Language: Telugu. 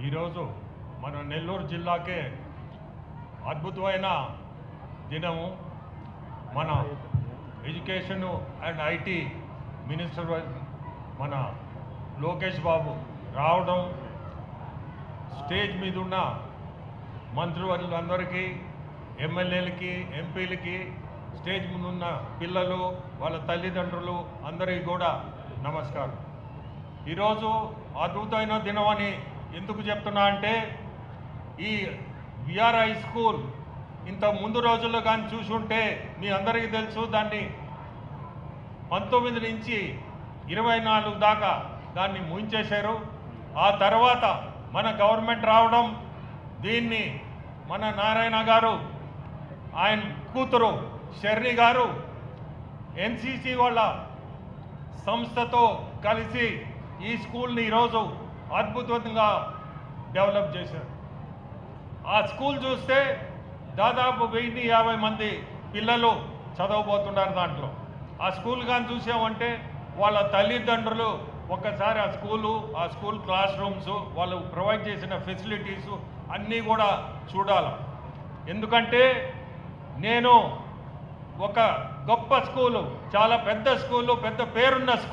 ఈరోజు మన నెల్లూరు జిల్లాకే అద్భుతమైన దినము. మన ఎడ్యుకేషన్ అండ్ ఐటీ మినిస్టర్ మన లోకేష్ బాబు రావడం, స్టేజ్ మీద ఉన్న మంత్రివర్యులందరికీ, ఎమ్మెల్యేలకి, ఎంపీలకి, స్టేజ్ ముందున్న పిల్లలు, వాళ్ళ తల్లిదండ్రులు అందరికీ కూడా నమస్కారం. ఈరోజు అద్భుతమైన దినం అని ఎందుకు చెప్తున్నా అంటే, ఈ విఆర్ హై స్కూల్ ఇంత ముందు రోజుల్లో కానీ చూసుంటే మీ అందరికీ తెలుసు, దాన్ని 19 నుంచి 24 దాకా దాన్ని ముగించేశారు. ఆ తర్వాత మన గవర్నమెంట్ రావడం, దీన్ని మన నారాయణ గారు, ఆయన కూతురు షర్ని గారు ఎన్సిసి వాళ్ళ సంస్థతో కలిసి ఈ స్కూల్ని ఈరోజు అద్భుతంగా డెవలప్ చేశారు. ఆ స్కూల్ చూస్తే దాదాపు 1050 మంది పిల్లలు చదవబోతున్నారు దాంట్లో. ఆ స్కూల్ కానీ చూసామంటే వాళ్ళ తల్లిదండ్రులు ఒక్కసారి ఆ స్కూల్ క్లాస్ రూమ్స్, వాళ్ళు ప్రొవైడ్ చేసిన ఫెసిలిటీసు అన్నీ కూడా చూడాలి. ఎందుకంటే నేను ఒక గొప్ప స్కూలు, చాలా పెద్ద స్కూలు, పెద్ద పేరున్న స్కూల్